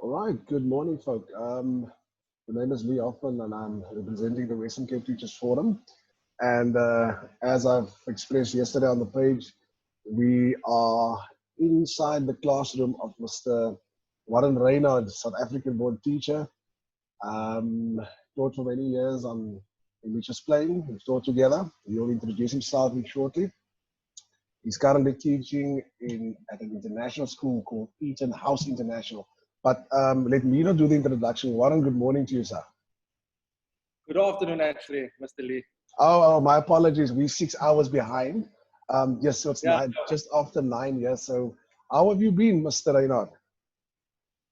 All right, good morning, folk. The name is Lee Hoffmann, and I'm representing the Western Cape Teachers Forum. And as I've expressed yesterday on the page, we are inside the classroom of Mr. Warren Raynardt, South African-born teacher. Um, Taught for many years on in Mitchell's Plain. We've taught together. He'll introduce himself shortly. He's currently teaching at an international school called Eton House International. But let me not do the introduction. Warren, good morning to you, sir. Good afternoon, actually, Mr. Lee. Oh, my apologies. We're 6 hours behind. Yes, so it's Yeah, just after 9 years. So how have you been, Mr. Raynard?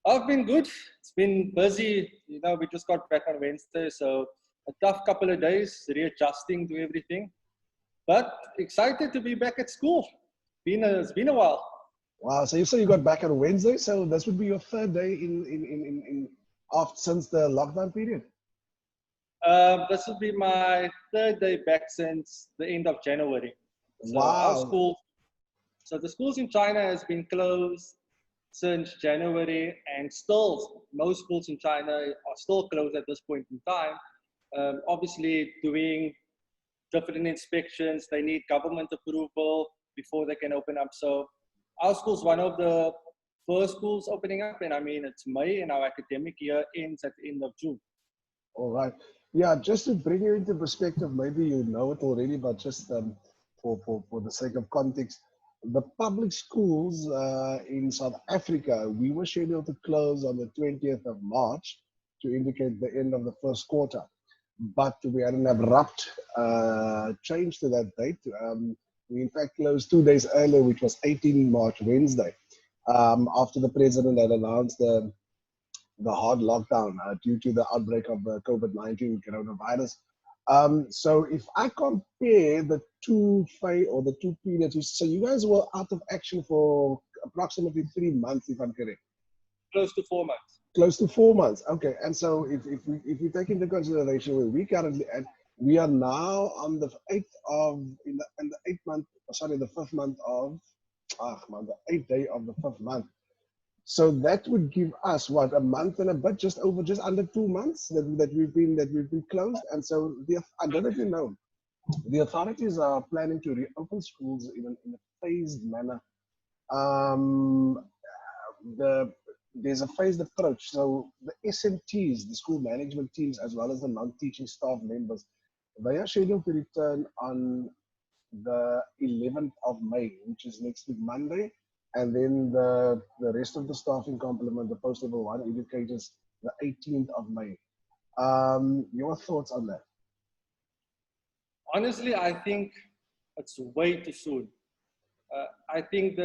I've been good. It's been busy. We just got back on Wednesday, so a tough couple of days readjusting to everything. But excited to be back at school. It's been a while. Wow. So you say you got back on Wednesday. So this would be your third day in after since the lockdown period. This will be my third day back since the end of January. So Wow. the schools in China has been closed since January, and still most schools in China are still closed at this point in time. Obviously, doing different inspections, they need government approval before they can open up. So our school's one of the first schools opening up, and I mean it's May, and our academic year ends at the end of June. All right. Yeah, just to bring you into perspective, maybe you know it already, but just for the sake of context, the public schools in South Africa, we were scheduled to close on the 20th of March to indicate the end of the first quarter. But we had an abrupt change to that date. We in fact closed 2 days earlier, which was 18 March, Wednesday, after the president had announced the hard lockdown due to the outbreak of COVID-19 coronavirus. So if I compare the two periods, so you guys were out of action for approximately 3 months, if I'm correct. Close to 4 months. Close to 4 months. Okay. And so if we take into consideration where we currently at, we are now on the fifth month of, the 8th day of the 5th month. So that would give us what, a month and a bit, just under 2 months that we've been closed. And so I don't know if you know, the authorities are planning to reopen schools in a phased manner. There's a phased approach. So the SMTs, the school management teams, as well as the non-teaching staff members, they are scheduled to return on the 11th of May, which is next week, Monday. And then the rest of the staffing complement, the post-level 1 educators, the 18th of May. Your thoughts on that? Honestly, I think it's way too soon. I think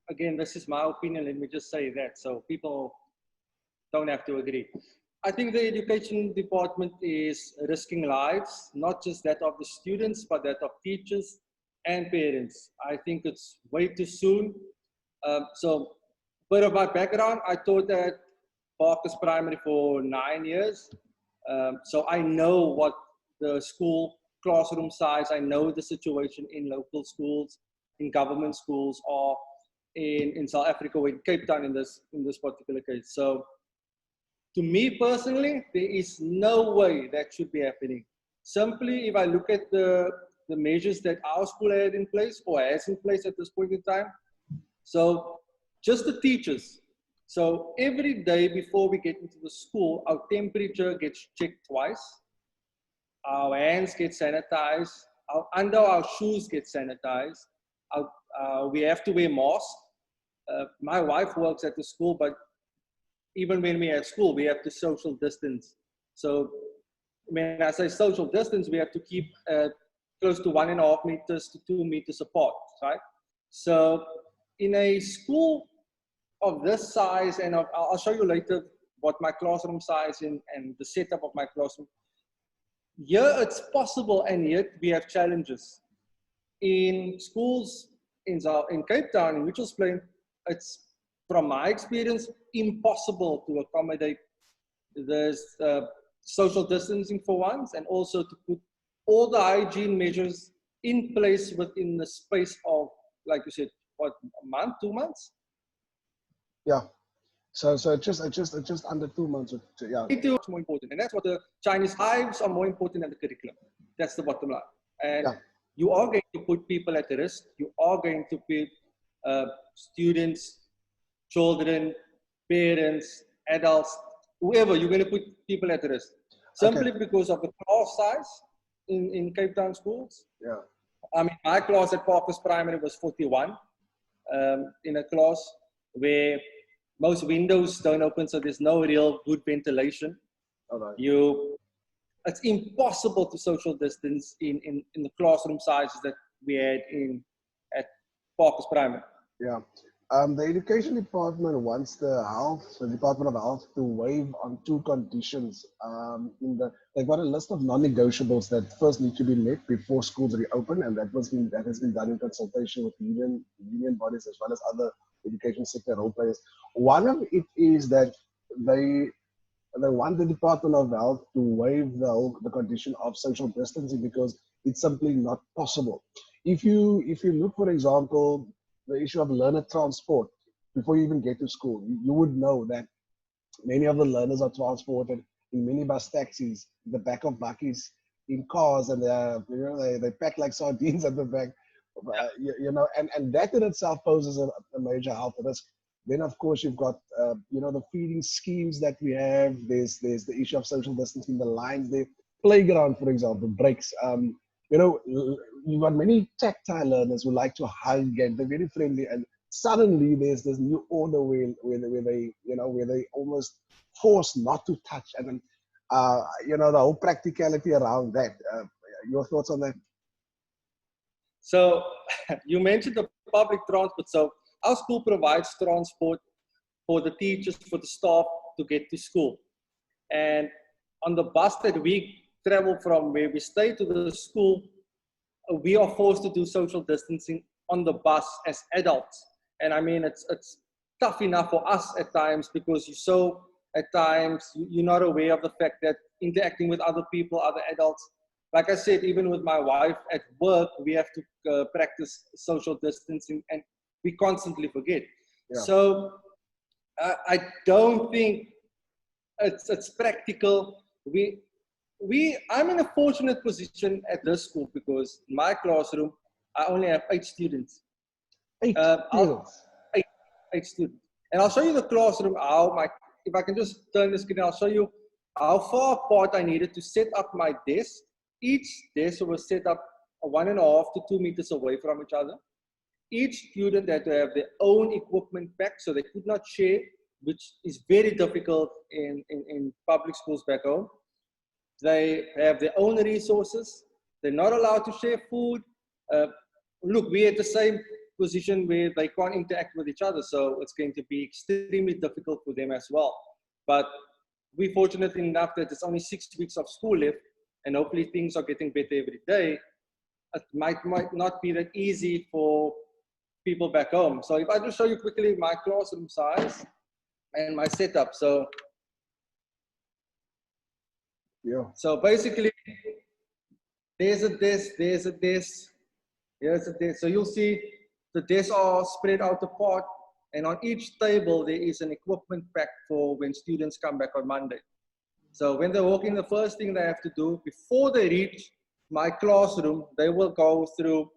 again, this is my opinion, let me just say that, so people don't have to agree. I think the education department is risking lives, not just that of the students, but that of teachers and parents. I think it's way too soon. So, bit of my background, I taught at Barker's Primary for 9 years. So I know what the school classroom size, I know the situation in local schools, in government schools, or in South Africa, or in Cape Town in this particular case. So to me personally, there is no way that should be happening. Simply, if I look at the measures that our school had in place or has in place at this point in time, so just the teachers. So every day before we get into the school, our temperature gets checked twice. Our hands get sanitized. Under our shoes get sanitized. We have to wear masks. My wife works at the school, but even when we're at school, we have to social distance. So when I say social distance, we have to keep close to 1.5 meters to 2 meters apart, right? So in a school of this size, and I'll show you later what my classroom size and the setup of my classroom. Here it's possible, and yet we have challenges. In schools in Cape Town, in Mitchell's Plain, it's, from my experience, impossible to accommodate this social distancing for once, and also to put all the hygiene measures in place within the space of, like you said, what, a month, 2 months? Yeah. So it's just under 2 months. Yeah. It's more important, and that's what the Chinese lives are more important than the curriculum. That's the bottom line. And Yeah. you are going to put people at risk. You are going to put students, children, parents, adults, whoever. You're going to put people at risk Okay. simply because of the class size in Cape Town schools. Yeah. I mean, my class at Parkers Primary was 41 in a class where most windows don't open, so there's no real good ventilation. All right. It's impossible to social distance in the classroom sizes that we had at Parkers Primary. Yeah. The education department wants the Department of Health to waive on two conditions. They've got a list of non-negotiables that first need to be met before schools reopen, and that has been done in consultation with union bodies as well as other education sector role players. One of it is that they they want the Department of Health to waive the condition of social distancing because it's simply not possible. If you look, for example, the issue of learner transport, before you even get to school, you would know that many of the learners are transported in minibus taxis, the back of buckies, in cars, and they pack like sardines at the back. And that in itself poses a major health risk. Then, of course, you've got the feeding schemes that we have. There's the issue of social distancing, the lines, the playground, for example, breaks. You've got many tactile learners who like to hug and they're very friendly, and suddenly there's this new order where they almost forced not to touch, and then the whole practicality around that. Your thoughts on that? So you mentioned the public transport. So our school provides transport for the teachers, for the staff to get to school. And on the bus that we travel from where we stay to the school, we are forced to do social distancing on the bus as adults. And I mean, it's tough enough for us at times because at times, you're not aware of the fact that interacting with other people, other adults, like I said, even with my wife at work, we have to practice social distancing and we constantly forget. Yeah. So I don't think it's practical. I'm in a fortunate position at this school because in my classroom, I only have 8 students. Eight students. Eight students. And I'll show you the classroom, if I can just turn the screen, I'll show you how far apart I needed to set up my desk. Each desk was set up 1.5 to 2 meters away from each other. Each student had to have their own equipment packed, so they could not share, which is very difficult in public schools back home. They have their own resources. They're not allowed to share food. Look, we're at the same position where they can't interact with each other, so it's going to be extremely difficult for them as well. But we're fortunate enough that it's only 6 weeks of school left, and hopefully things are getting better every day. It might not be that easy for people back home. So if I just show you quickly my classroom size and my setup. So basically, there's a desk, here's a desk. So you'll see the desks are spread out apart, and on each table there is an equipment pack for when students come back on Monday. So when they walk in, the first thing they have to do before they reach my classroom, they will go through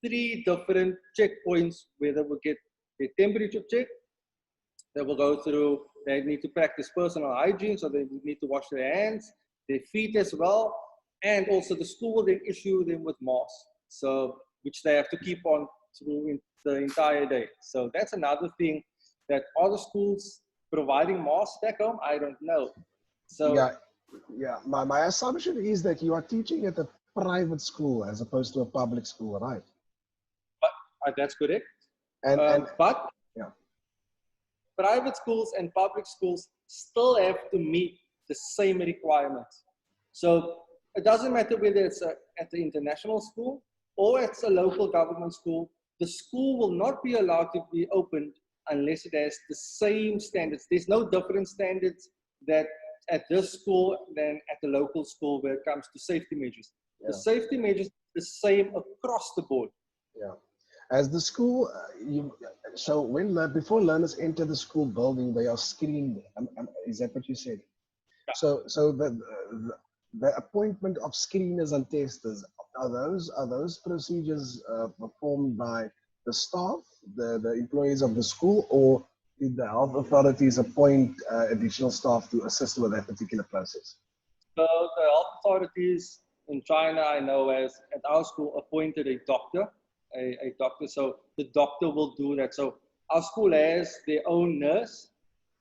3 different checkpoints where they will get their temperature checked. They will go through, they need to practice personal hygiene, so they need to wash their hands, their feet as well, and also the school will then issue them with masks, so which they have to keep on through the entire day. So that's another thing, that other schools providing masks back home, I don't know. So yeah. My assumption is that you are teaching at a private school as opposed to a public school, right? But that's correct. But yeah, private schools and public schools still have to meet the same requirements. So it doesn't matter whether it's at the international school or it's a local government school, the school will not be allowed to be opened unless it has the same standards. There's no different standards that at this school than at the local school where it comes to safety measures. Yeah. The safety measures are the same across the board. Yeah. As the school, so before learners enter the school building, they are screened. Is that what you said? So the appointment of screeners and testers, are those procedures performed by the staff, the employees of the school, or did the health authorities appoint additional staff to assist with that particular process? So the health authorities in China, I know, as at our school, appointed a doctor, a doctor. So the doctor will do that. So our school has their own nurse,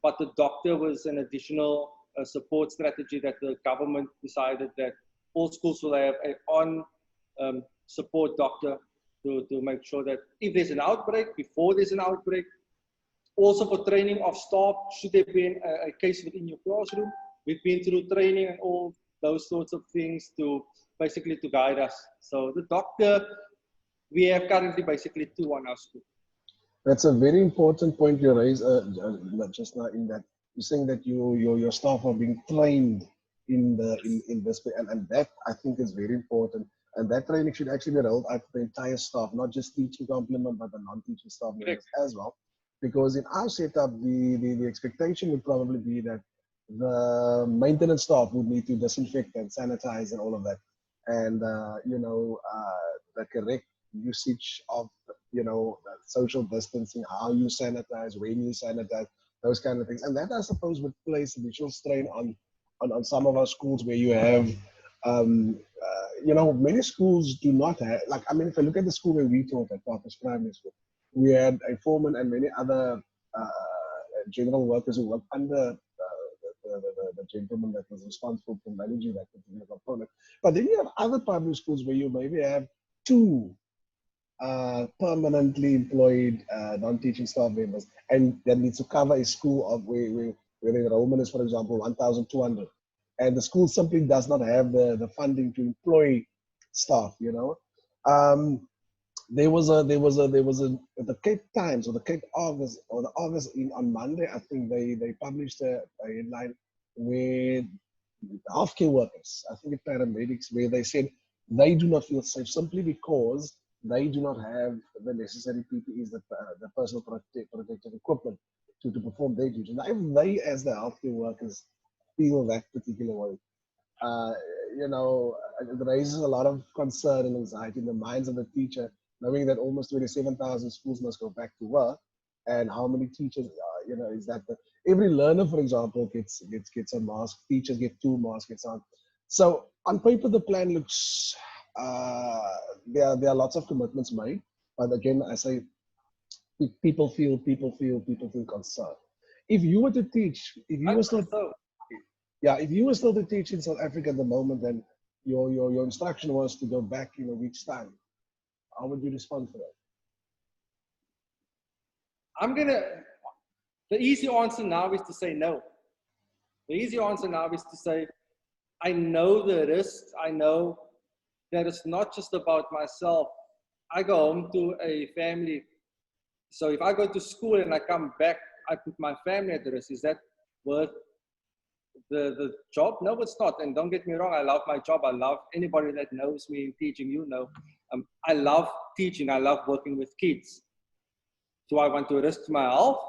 but the doctor was an additional support strategy that the government decided that all schools will have a on support doctor to make sure that if there's an outbreak, before there's an outbreak, also for training of staff, should there be a case within your classroom, we've been through training and all those sorts of things to basically to guide us. So the doctor, we have currently basically two on our school. That's a very important point you raised just now. In that you're saying that your staff are being trained in this way, and that I think is very important. And that training should actually be rolled out to the entire staff, not just teaching complement, but the non-teaching staff members as well. Because in our setup, the expectation would probably be that the maintenance staff would need to disinfect and sanitize and all of that, and the correct usage of social distancing, how you sanitize, when you sanitize, those kind of things. And that, I suppose, would place additional strain on some of our schools where you have, many schools do not have, like, I mean, if I look at the school where we taught at Parker's Primary School, we had a foreman and many other general workers who worked under the gentleman that was responsible for managing that particular component. But then you have other primary schools where you maybe have two permanently employed non-teaching staff members, and that needs to cover a school of where the enrollment is, for example, 1,200, and the school simply does not have the funding to employ staff. There was the Cape Times or the Cape Argus or the Argus on Monday, I think they published a headline where healthcare workers, I think it's paramedics, where they said they do not feel safe simply because they do not have the necessary PPEs, the personal protective equipment to perform their duties. Now, if they, as the healthcare workers, feel that particular way, it raises a lot of concern and anxiety in the minds of the teacher, knowing that almost 27,000 schools must go back to work, and how many teachers, is that every learner, for example, gets a mask, teachers get 2 masks, it's on. So on paper, the plan looks, there are lots of commitments made, but again, I say, people feel concerned. If you were to teach, if you were still to teach in South Africa at the moment, then your instruction was to go back in a week's time, how would you respond to that? The easy answer now is to say no. The easy answer now is to say, I know the risks. I know that it's not just about myself. I go home to a family. So if I go to school and I come back, I put my family at risk. Is that worth the job? No, it's not. And don't get me wrong, I love my job. I love anybody that knows me in teaching, I love teaching. I love working with kids. Do I want to risk my health?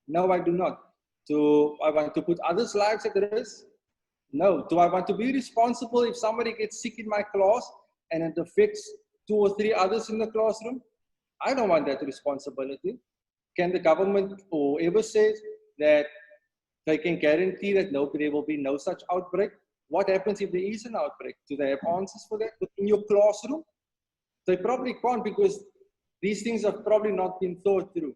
No, I do not. Do I want to put others' lives at risk? No. Do I want to be responsible if somebody gets sick in my class and it affects 2 or 3 others in the classroom? I don't want that responsibility. Can the government or whoever says that they can guarantee that there will be no such outbreak? What happens if there is an outbreak? Do they have answers for that within your classroom? They probably can't, because these things have probably not been thought through.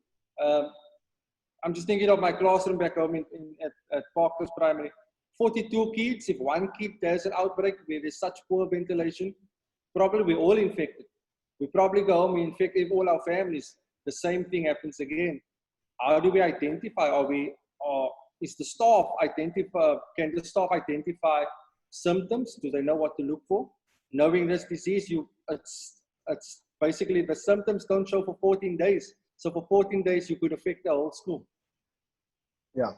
I'm just thinking of my classroom back home at Parker's Primary. 42 kids, if one kid has an outbreak where there's such poor ventilation, probably we're all infected. We probably go home, we infect all our families. The same thing happens again. How do we identify? Is the staff can the staff identify symptoms? Do they know what to look for? Knowing this disease, it's basically the symptoms don't show for 14 days. So for 14 days, you could affect the whole school. Yeah.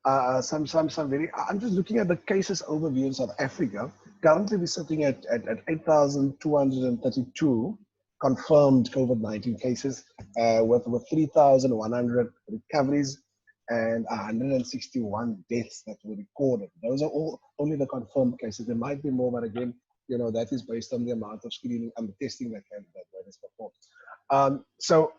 I'm just looking at the cases overview in South Africa. Currently, we're sitting at 8,232 confirmed COVID-19 cases, with 3,100 recoveries and 161 deaths that were recorded. Those are all only the confirmed cases. There might be more, but again, that is based on the amount of screening and testing that is performed. So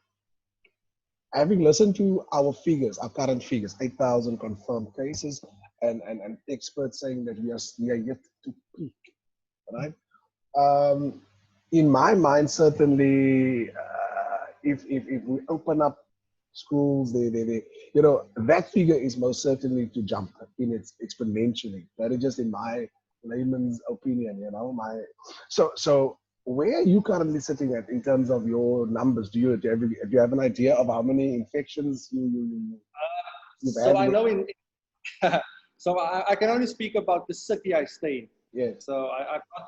having listened to our figures, our current figures, 8,000 confirmed cases, and experts saying that we are yet to peak, right? In my mind, certainly, if we open up schools, that figure is most certainly to jump in its exponentially. That is just in my layman's opinion, So where are you currently sitting at in terms of your numbers? Do you have an idea of how many infections you've so had? I know so I can only speak about the city I stay in. Yes. So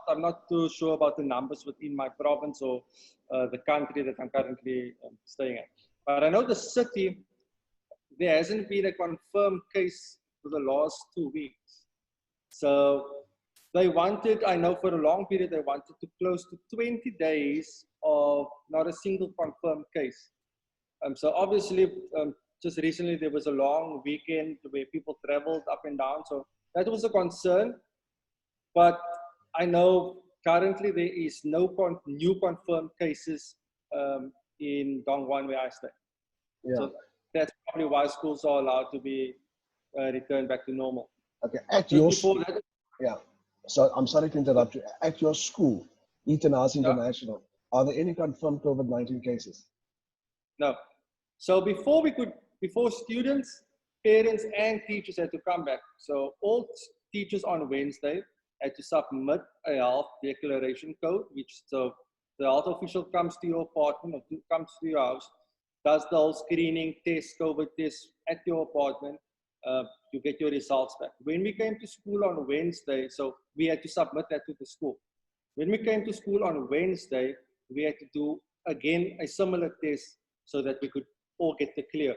I'm not too sure about the numbers within my province or the country that I'm currently staying at. But I know the city, there hasn't been a confirmed case for the last 2 weeks. So they wanted, I know for a long period, they wanted to close to 20 days of not a single confirmed case. So obviously, just recently there was a long weekend where people traveled up and down. So that was a concern. But I know currently there is no new confirmed cases in Dongguan where I stay. Yeah. So that's probably why schools are allowed to be returned back to normal. Okay. At your school, yeah. So I'm sorry to interrupt you. At your school, Eton House International, are there any confirmed COVID-19 cases? No. So before students, parents, and teachers had to come back. So all teachers on Wednesday had to submit a health declaration code, which so the health official comes to your apartment or comes to your house, does the whole screening test, COVID test at your apartment. You get your results back. When we came to school on Wednesday, so we had to submit that to the school. When we came to school on Wednesday, we had to do again a similar test so that we could all get the clear.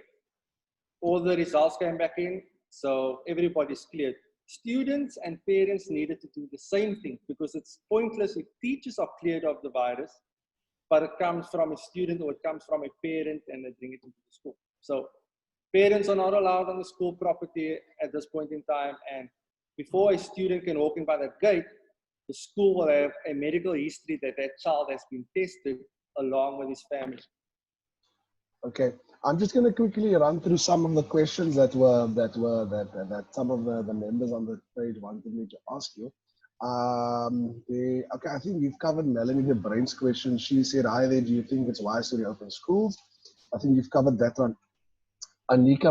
All the results came back in, so everybody's cleared. Students and parents needed to do the same thing because it's pointless if teachers are cleared of the virus, but it comes from a student or it comes from a parent and they bring it into the school. So parents are not allowed on the school property at this point in time. And before a student can walk in by that gate, the school will have a medical history that that child has been tested along with his family. Okay, I'm just going to quickly run through some of the questions that some of the members on the page wanted me to ask you. Okay, I think you've covered Melanie the Brain's question. She said, "Hi there. Do you think it's wise to reopen schools?" I think you've covered that one. Anika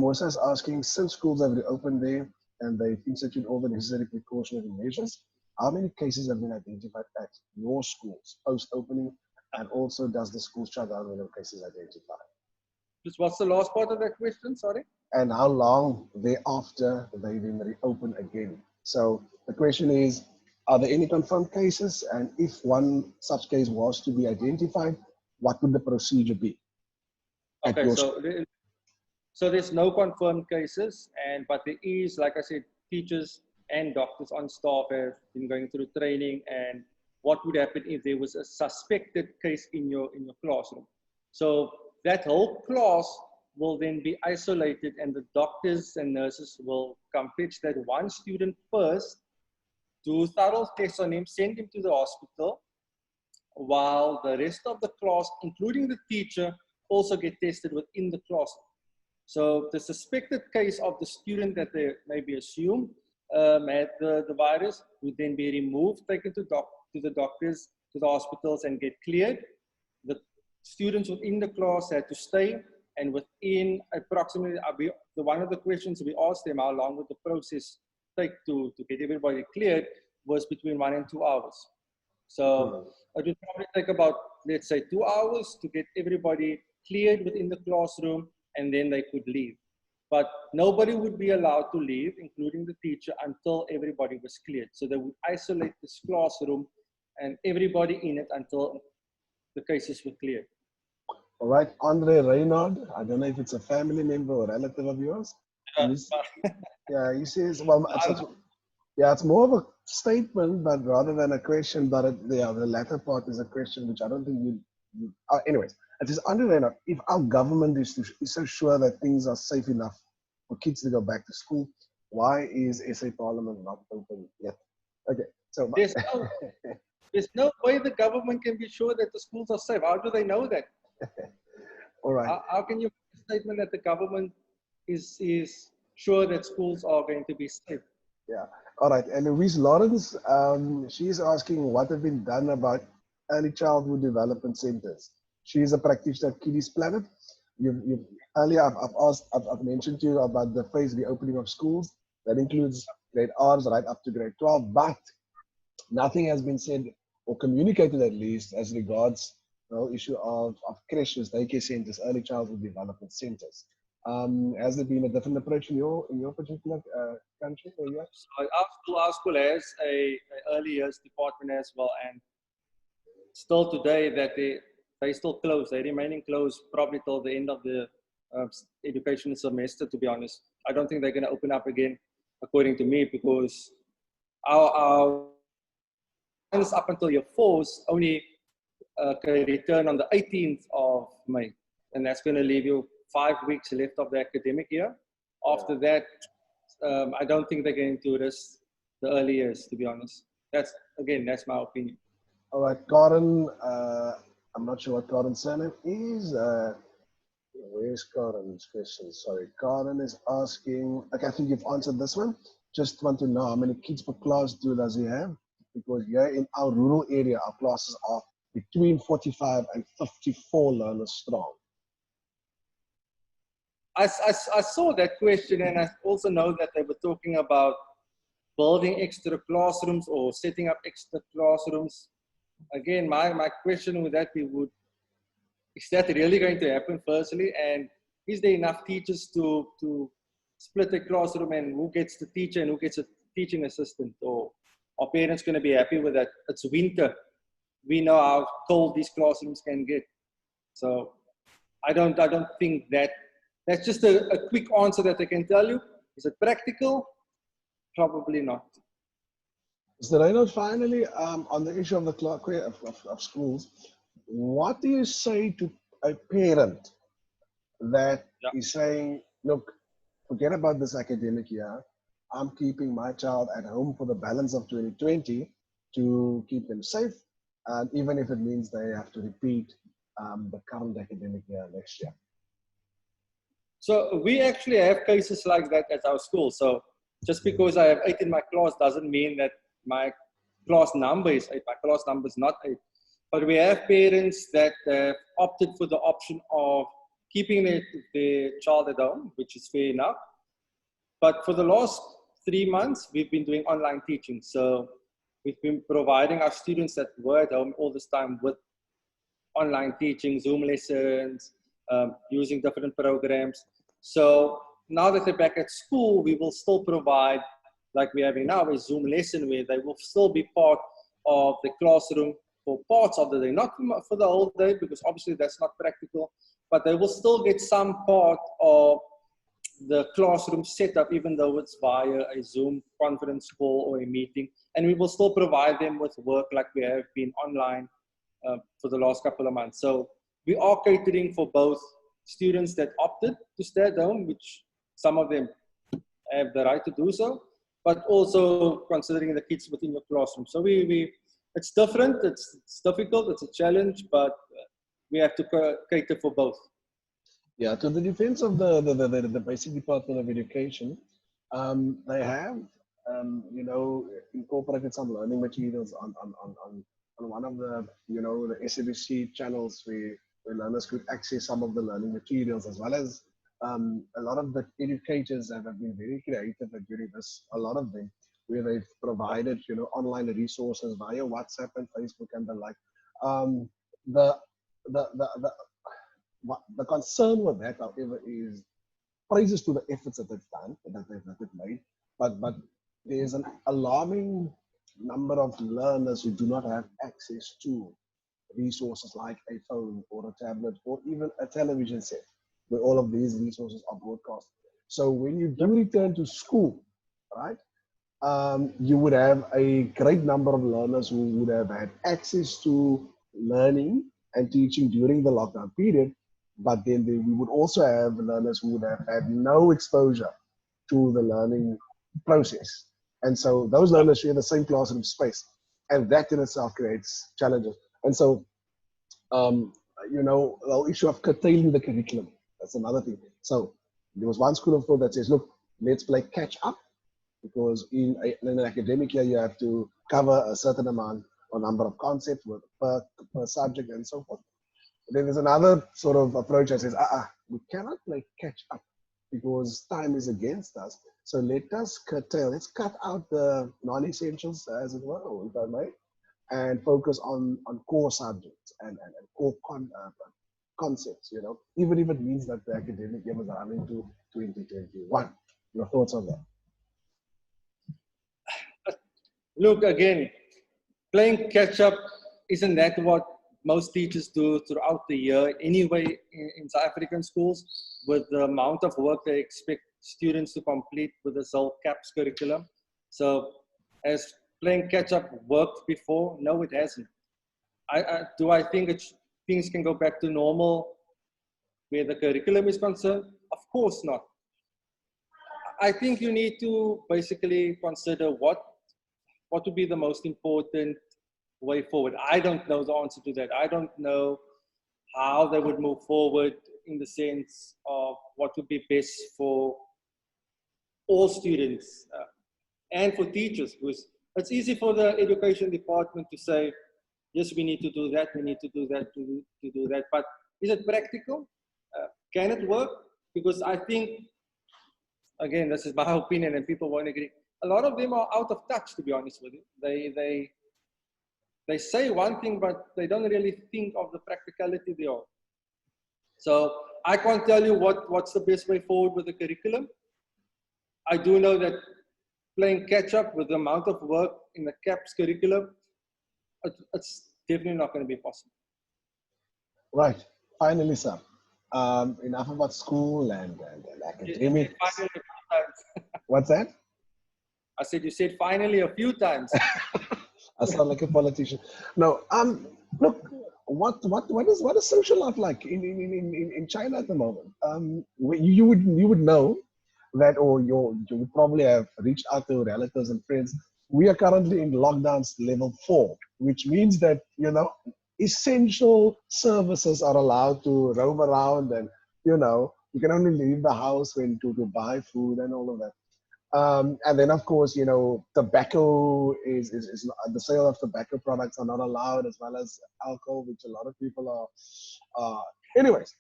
Mosa is asking, since schools have reopened there and they've instituted all the necessary precautionary measures, how many cases have been identified at your schools post-opening? And also, does the school shut down when no cases identified? Just what's the last part of that question? Sorry. And how long thereafter they've been reopened again? So the question is, are there any confirmed cases? And if one such case was to be identified, what would the procedure be? Okay, so there's no confirmed cases, but there is, like I said, teachers and doctors on staff have been going through training and what would happen if there was a suspected case in your classroom. So that whole class will then be isolated and the doctors and nurses will come fetch that one student first, do thorough tests on him, send him to the hospital, while the rest of the class, including the teacher, also get tested within the classroom. So the suspected case of the student that they maybe assume had the virus would then be removed, taken to the doctors, to the hospitals and get cleared. The students within the class had to stay, and within approximately, one of the questions we asked them, how long would the process take to get everybody cleared, was between 1 and 2 hours. So it would probably take about, let's say, 2 hours to get everybody cleared within the classroom, and then they could leave. But nobody would be allowed to leave, including the teacher, until everybody was cleared. So they would isolate this classroom and everybody in it until the cases were cleared. All right, Warren Raynardt, I don't know if it's a family member or relative of yours. Yeah, he says, well, Yeah, it's more of a statement, but rather than a question. But yeah, the latter part is a question, which I don't think anyways, it is under Raynardt. If our government is so sure that things are safe enough for kids to go back to school, why is SA Parliament not open yet? Okay, so There's no, there's no way the government can be sure that the schools are safe. How do they know that? all right. How can you make a statement that the government is sure that schools are going to be safe? Yeah. All right. And Louise Lawrence, she's asking what have been done about early childhood development centers. She is a practitioner at Kiddies Planet. You've earlier I've mentioned to you about the phase reopening of schools. That includes grade R's right up to grade 12, but nothing has been said or communicated at least as regards the whole issue of creches, daycare centers, early childhood development centers. Has there been a different approach in your particular country where you are? So our school has a early years department as well, and still today that they still closed. They're remaining closed probably till the end of the education semester. To be honest, I don't think they're going to open up again, according to me, because our up until year fours only can return on the 18th of May, and that's going to leave you 5 weeks left of the academic year. After that, I don't think they're going to risk the early years. To be honest, that's my opinion. All right, Karen. I'm not sure what Karen's surname is. Where's Karen's question? Sorry, Karen is asking. Okay, I think you've answered this one. Just want to know how many kids per class does he have? Because here in our rural area, our classes are between 45 and 54 learners strong. I saw that question, and I also know that they were talking about building extra classrooms or setting up extra classrooms. Again, my question with that is that really going to happen firstly? And is there enough teachers to split a classroom, and who gets the teacher and who gets a teaching assistant? Or are parents going to be happy with that? It's winter. We know how cold these classrooms can get. So I don't think that's just a quick answer that I can tell you. Is it practical? Probably not. So Reynolds, finally, on the issue of the of schools, what do you say to a parent that Yeah. is saying, look, forget about this academic year. I'm keeping my child at home for the balance of 2020 to keep them safe, and even if it means they have to repeat the current academic year next year. So we actually have cases like that at our school. So just because I have 8 in my class doesn't mean that my class number is 8. My class number is not 8. But we have parents that opted for the option of keeping their child at home, which is fair enough. But for the last 3 months, we've been doing online teaching. So we've been providing our students that were at home all this time with online teaching, Zoom lessons, using different programs. So now that they're back at school, we will still provide, like we're having now, a Zoom lesson where they will still be part of the classroom for parts of the day, not for the whole day, because obviously that's not practical, but they will still get some part of the classroom setup, even though it's via a Zoom conference call or a meeting. And we will still provide them with work like we have been online for the last couple of months. So we are catering for both students that opted to stay at home, which some of them have the right to do so, but also considering the kids within your classroom. So it's different, it's difficult, it's a challenge, but we have to cater for both. Yeah, to the defense of the basic Department of Education, they have, incorporated some learning materials on one of the, the SABC channels where learners could access some of the learning materials, as well as a lot of the educators have been very creative during this, a lot of them, where they've provided, online resources via WhatsApp and Facebook and the like. The, the, the, the, the concern with that, however, is praises to the efforts that they've done, that they've made, but there's an alarming number of learners who do not have access to resources like a phone or a tablet or even a television set where all of these resources are broadcast. So when you do return to school, right, you would have a great number of learners who would have had access to learning and teaching during the lockdown period, but then we would also have learners who would have had no exposure to the learning process. And so those learners share the same classroom space, and that in itself creates challenges. And so, um, the whole issue of curtailing the curriculum, that's another thing. So there was one school of thought that says, look, let's play catch up, because in an academic year, you have to cover a certain amount or number of concepts per subject and so forth. But then there's another sort of approach that says, we cannot play catch up because time is against us. So let us curtail, let's cut out the non-essentials, as it were, or if I may, and focus on core subjects and core concepts, even if it means that the academic year was running to 2021. Your thoughts on that? Look, again, playing catch up, isn't that what most teachers do throughout the year anyway in South African schools, with the amount of work they expect students to complete with the whole CAPS curriculum? So has playing catch up worked before? No, it hasn't. Do I think things can go back to normal where the curriculum is concerned? Of course not. I think you need to basically consider what would be the most important way forward. I don't know the answer to that. I don't know how they would move forward in the sense of what would be best for all students and for teachers. Because it's easy for the education department to say, yes, we need to do that, we need to do that, to do that. But is it practical? Can it work? Because I think, again, this is my opinion and people won't agree, a lot of them are out of touch, to be honest with you. They say one thing, but they don't really think of the practicality thereof. So I can't tell you what's the best way forward with the curriculum. I do know that playing catch up with the amount of work in the CAPS curriculum, it's definitely not going to be possible. Right. Finally, sir. Enough about school and academics. Finally, a few times. What's that? I said you said finally a few times. I sound like a politician. No. Look, what is social life like in China at the moment? You would know that, or you probably have reached out to relatives and friends. We are currently in lockdowns level 4, which means that essential services are allowed to roam around, and you can only leave the house when to buy food and all of that. And then of course, tobacco is the sale of tobacco products are not allowed, as well as alcohol, which a lot of people are. Anyways,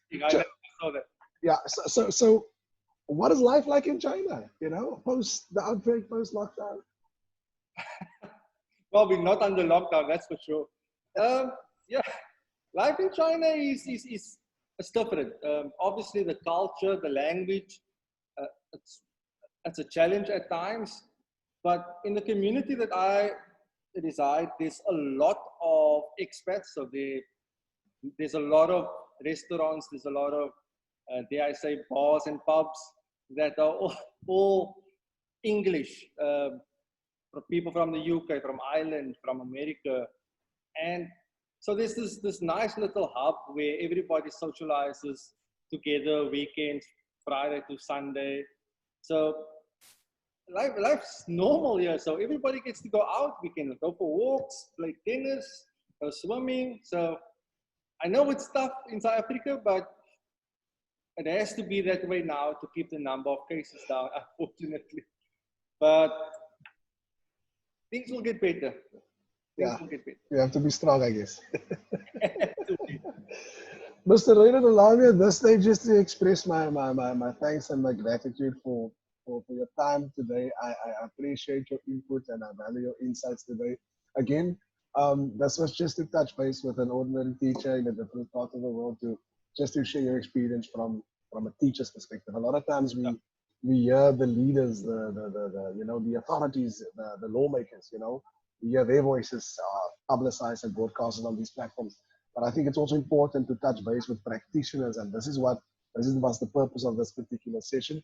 yeah. So what is life like in China? Post the outbreak, post lockdown. Well, we're not under lockdown, that's for sure. Yeah, life in China is different. Obviously, the culture, the language, it's a challenge at times. But in the community that I reside, there's a lot of expats. So there's a lot of restaurants, there's a lot of, dare I say, bars and pubs that are all English. People from the UK, from Ireland, from America. And so there's this nice little hub where everybody socializes together, weekends, Friday to Sunday. So life's normal here. So everybody gets to go out. We can go for walks, play tennis, go swimming. So I know it's tough in South Africa, but it has to be that way now to keep the number of cases down, unfortunately. But things will get better. Yeah, you have to be strong, I guess. Mr. Raynardt, allow me at this stage just to express my thanks and my gratitude for your time today. I appreciate your input and I value your insights today. Again, this was just to touch base with an ordinary teacher in a different part of the world, just to share your experience from a teacher's perspective. A lot of times we hear the leaders, the authorities, the lawmakers, we hear their voices publicized and broadcasted on these platforms. But I think it's also important to touch base with practitioners, and this was the purpose of this particular session.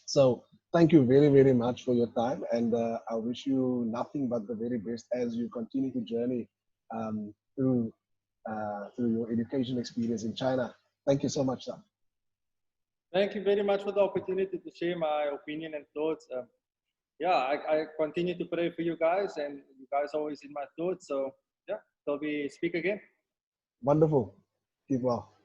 So Thank you very, very much for your time, and I wish you nothing but the very best as you continue to journey through through your education experience in China. Thank you so much, sir. Thank you very much for the opportunity to share my opinion and thoughts. Yeah, I continue to pray for you guys, and you guys are always in my thoughts. So yeah, till we speak again. Wonderful. Keep well.